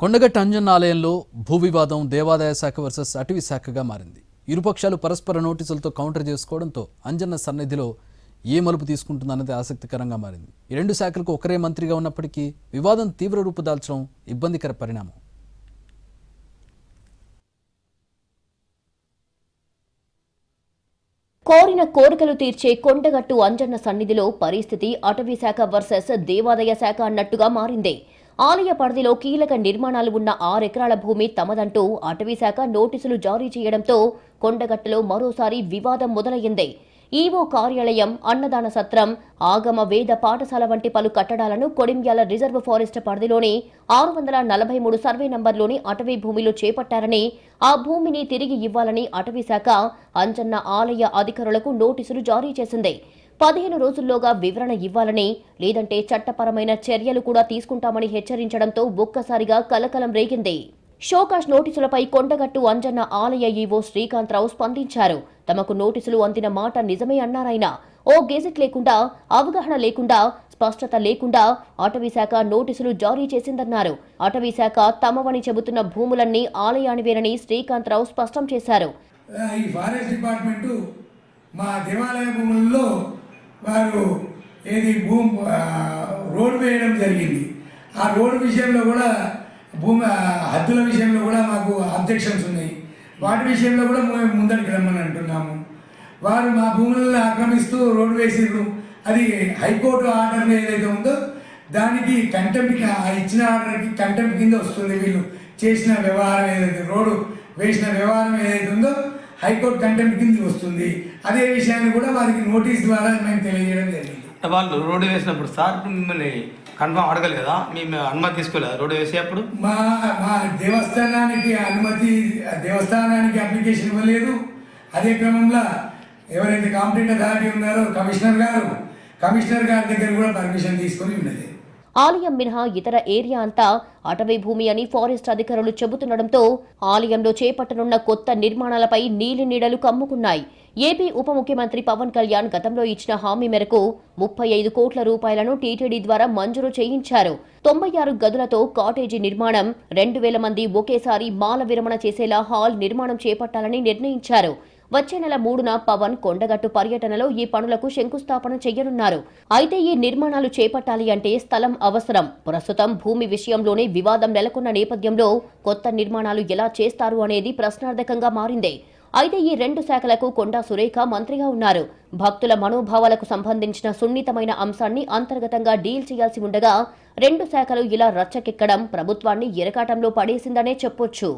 కొండగట్టు అంజన్న ఆలయంలో భూ వివాదం దేవాదాయ శాఖ వర్సెస్ అటవీ శాఖగా మారింది. ఇరుపక్షాలు పరస్పర నోటీసులతో కౌంటర్ చేసుకోవడంతో అంజన్న సన్నిధిలో ఏ మలుపు తీసుకుంటుందన్నది ఆసక్తికరంగా మారింది. ఈ రెండు శాఖలకు ఒకరే మంత్రిగా ఉన్నప్పటికీ వివాదం తీవ్ర రూపుదాల్చడం ఇబ్బందికర పరిణామం. కోరిన కోరికలు తీర్చే కొండగట్టు అంజన్న సన్నిధిలో పరిస్థితి అటవీ శాఖ వర్సెస్ దేవాదాయ శాఖ అన్నట్టుగా మారింది. ఆలయ పరిధిలో కీలక నిర్మాణాలు ఉన్న 6 ఎకరాల భూమి తమదంటూ అటవీ శాఖ నోటీసులు జారీ చేయడంతో కొండగట్టులో మరోసారి వివాదం మొదలయ్యింది. ఈవో కార్యాలయం, అన్నదాన సత్రం, ఆగమ వేద పాఠశాల వంటి పలు కట్టడాలను కొడిమ్యాల రిజర్వ్ ఫారెస్ట్ పరిధిలోని 643 సర్వే నంబర్లోని అటవీ భూమిలో చేపట్టారని, ఆ భూమిని తిరిగి ఇవ్వాలని అటవీ శాఖ అంజన్న ఆలయ అధికారులకు నోటీసులు జారీ చేసింది. 15 రోజుల్లోగా వివరణ ఇవ్వాలని, లేదంటే చట్టపరమైన చర్యలు కూడా తీసుకుంటామని హెచ్చరించడంతో ఒక్కసారిగా కలకలం రేగింది. షోకాష్ నోటీసులపై కొండగట్టు అంజన్న ఆలయ ఈవో శ్రీకాంతరావు స్పందించారు. తమకు నోటీసులు అందిన మాట నిజమే అన్నారాయన. ఓ గెజెట్ లేకుండా, అవగాహన లేకుండా, స్పష్టత లేకుండా అటవీ శాఖ నోటీసులు జారీ చేసిందన్నారు. అటవీ శాఖ తమవని చెబుతున్న భూములన్నీ ఆలయానివేనని శ్రీకాంతరావు స్పష్టం చేశారు. ఈ ఫారెస్ట్ డిపార్ట్మెంటు మా దేవాలయ భూముల్లో వారు రోడ్డు వేయడం జరిగింది. ఆ రోడ్డు విషయంలో కూడా హద్దుల విషయంలో కూడా మాకు అబ్జెక్షన్స్ ఉన్నాయి. వాటి విషయంలో కూడా మేము ముందరికి రమ్మని అంటున్నాము. వారు మా భూములను ఆక్రమిస్తూ రోడ్డు వేసిర్రు. అది హైకోర్టు ఆర్డర్ ఏదైతే ఉందో దానికి కంటెంప్ట్, ఇచ్చిన ఆర్డర్కి కంటెంప్ట్ కింద వస్తుంది. వీళ్ళు చేసిన వ్యవహారం ఏదైతే, రోడ్డు వేసిన వ్యవహారం ఏదైతే ఉందో హైకోర్టు కంటెంప్ట్ కింద వస్తుంది. అదే విషయాన్ని కూడా వారికి నోటీస్ ద్వారా మేము తెలియజేయడం జరిగింది. వాళ్ళు రోడ్డు వేసినప్పుడు సార్ మిమ్మల్ని కన్ఫర్మ్ అడగలేదా? మేము అనుమతి తీసుకోలేదా రోడ్డు వేసేటప్పుడు? మా దేవస్థానానికి దేవస్థానానికి అప్లికేషన్ ఇవ్వలేదు. అదే క్రమంలో ఎవరైతే కాంపిటెంట్ అథారిటీ ఉన్నారో కమిషనర్ గారి దగ్గర కూడా పర్మిషన్ తీసుకొని ఉన్నది. ఆలయం మినహా ఇతర ఏరియా అంతా అటవీ భూమి అని ఫారెస్ట్ అధికారులు చెబుతుండటంతో ఆలయంలో చేపట్టనున్న కొత్త నిర్మాణాలపై నీలి నీడలు కమ్ముకున్నాయి. ఏపీ ఉప ముఖ్యమంత్రి పవన్ కళ్యాణ్ గతంలో ఇచ్చిన హామీ మేరకు 35 కోట్ల రూపాయలను టీటీడీ ద్వారా మంజూరు చేయించారు. 96 గదులతో కాటేజీ నిర్మాణం, 2000 మంది ఒకేసారి మాల విరమణ చేసేలా హాల్ నిర్మాణం చేపట్టాలని నిర్ణయించారు. వచ్చే నెల 3న పవన్ కొండగట్టు పర్యటనలో ఈ పనులకు శంకుస్థాపన చేయనున్నారు. అయితే ఈ నిర్మాణాలు చేపట్టాలి అంటే స్థలం అవసరం. ప్రస్తుతం భూమి విషయంలోనే వివాదం నెలకొన్న నేపథ్యంలో కొత్త నిర్మాణాలు ఎలా చేస్తారు అనేది ప్రశ్నార్థకంగా మారింది. అయితే ఈ రెండు శాఖలకు కొండా సురేఖ మంత్రిగా ఉన్నారు. భక్తుల మనోభావాలకు సంబంధించిన సున్నితమైన అంశాన్ని అంతర్గతంగా డీల్ చేయాల్సి ఉండగా రెండు శాఖలు ఇలా రచ్చకెక్కడం ప్రభుత్వాన్ని ఇరకాటంలో పడేసిందనే చెప్పొచ్చు.